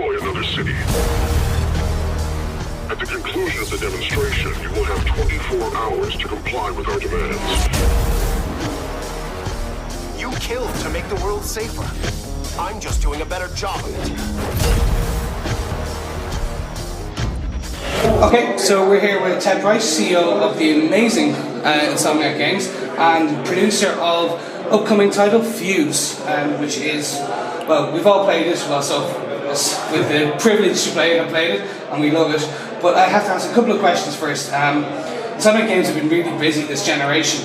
destroy another city. At the conclusion of the demonstration, you will have 24 hours to comply with our demands. You killed to make the world safer. I'm just doing a better job of it. Okay, so we're here with Ted Price, CEO of the amazing Insomniac Games and producer of upcoming title Fuse, which is, well, we've all played it, well, so with the privilege to play it, I've played it and we love it. But I have to ask a couple of questions first. Insomniac Games have been really busy this generation.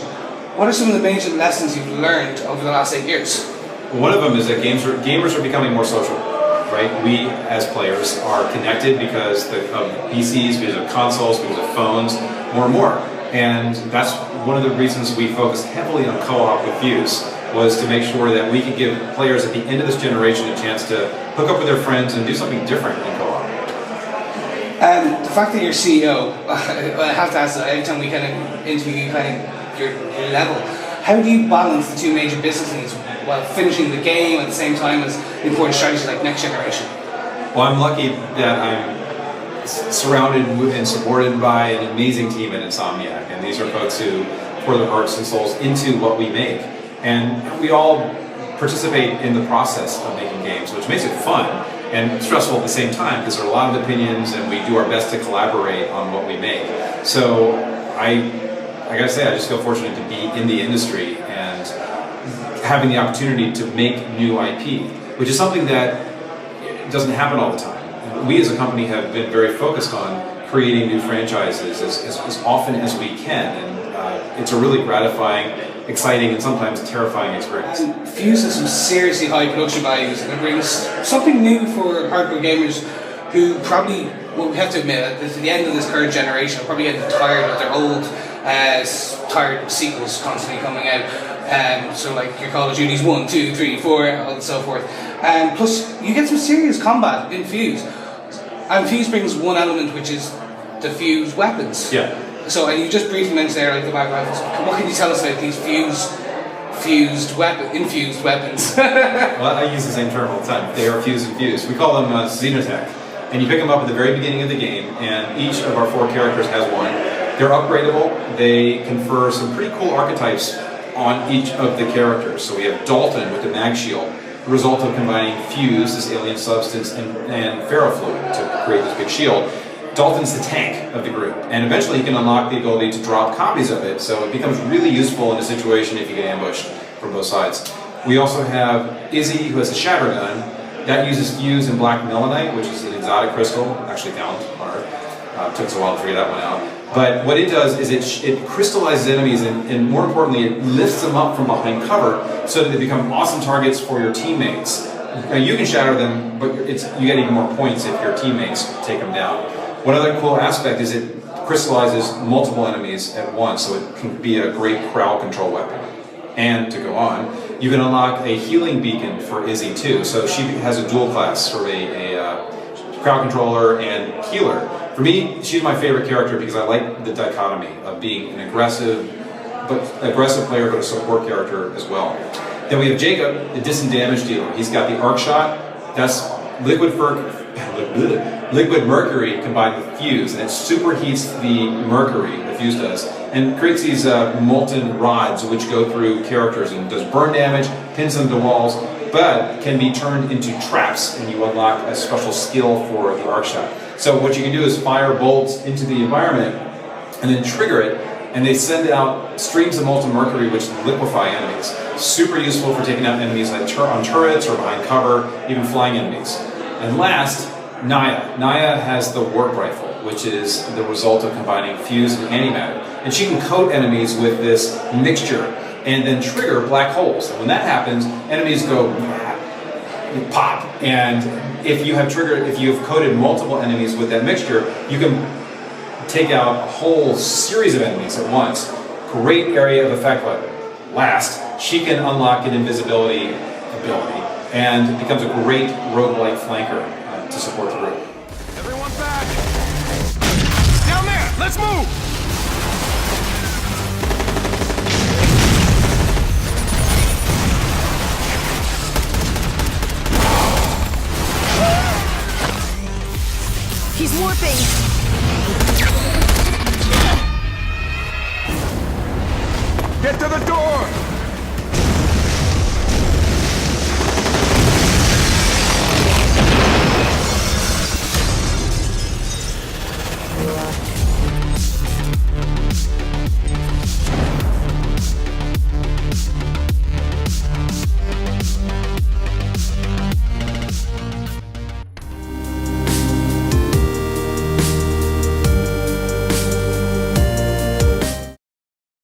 What are some of the major lessons you've learned over the last 8 years? One of them is that gamers are becoming more social, right? We, as players, are connected because of PCs, because of consoles, because of phones, more and more. And that's one of the reasons we focused heavily on co-op with Fuse, was to make sure that we could give players at the end of this generation a chance to hook up with their friends and do something different in co-op. The fact that you're CEO, I have to ask that every time we kind of interview you, kind of your level. How do you balance the two major business needs while finishing the game at the same time as important strategies like next generation? Well, I'm lucky that I'm surrounded and supported by an amazing team at Insomniac, and these are folks who pour their hearts and souls into what we make. And we all participate in the process of making games, which makes it fun and stressful at the same time because there are a lot of opinions and we do our best to collaborate on what we make. So I gotta say, I just feel fortunate to be in the industry and having the opportunity to make new IP, which is something that doesn't happen all the time. We as a company have been very focused on creating new franchises as often as we can, and it's a really gratifying, exciting, and sometimes terrifying experience. And Fuse has some seriously high production values, and it brings something new for hardcore gamers who probably, well, we have to admit, at the end of this current generation, are probably getting tired of their old, tired sequels constantly coming out. So like your Call of Duty's 1, 2, 3, 4, and so forth. Plus, you get some serious combat in Fuse. And Fuse brings one element, which is the fused weapons. Yeah. So, and you just briefly mentioned there, like the mag rifles. What can you tell us about these infused weapons? Well, I use the same term all the time. They are fused and fused. We call them Xenotech. And you pick them up at the very beginning of the game, and each of our 4 characters has one. They're upgradable. They confer some pretty cool archetypes on each of the characters. So we have Dalton with the mag shield, the result of combining Fuse, this alien substance, and ferrofluid to create this big shield. Dalton's the tank of the group, and eventually he can unlock the ability to drop copies of it, so it becomes really useful in a situation if you get ambushed from both sides. We also have Izzy, who has the shatter gun. That uses Fuse and black melanite, which is an exotic crystal, actually found on Earth. Took us a while to figure that one out. But what it does is it crystallizes enemies, and more importantly, it lifts them up from behind cover so that they become awesome targets for your teammates. Now, you can shatter them, but you get even more points if your teammates take them down. One other cool aspect is it crystallizes multiple enemies at once, so it can be a great crowd control weapon. And to go on, you can unlock a healing beacon for Izzy too. So she has a dual class, sort of a crowd controller and healer. For me, she's my favorite character because I like the dichotomy of being an aggressive player, but a support character as well. Then we have Jacob, the distant damage dealer. He's got the arc shot. That's liquid mercury combined with Fuse, and it superheats the mercury, the Fuse does, and creates these molten rods which go through characters and does burn damage, pins them to walls, but can be turned into traps, and you unlock a special skill for the arc shot. So what you can do is fire bolts into the environment and then trigger it, and they send out streams of molten mercury which liquefy enemies. Super useful for taking out enemies like on turrets or behind cover, even flying enemies. And last, Naya. Naya has the warp rifle, which is the result of combining Fuse and antimatter. And she can coat enemies with this mixture and then trigger black holes. And when that happens, enemies go pop. And if you have coated multiple enemies with that mixture, you can take out a whole series of enemies at once. Great area of effect weapon. Last, she can unlock an invisibility ability and becomes a great roguelike flanker to support the group. Everyone back! Down there! Let's move! Get to the door!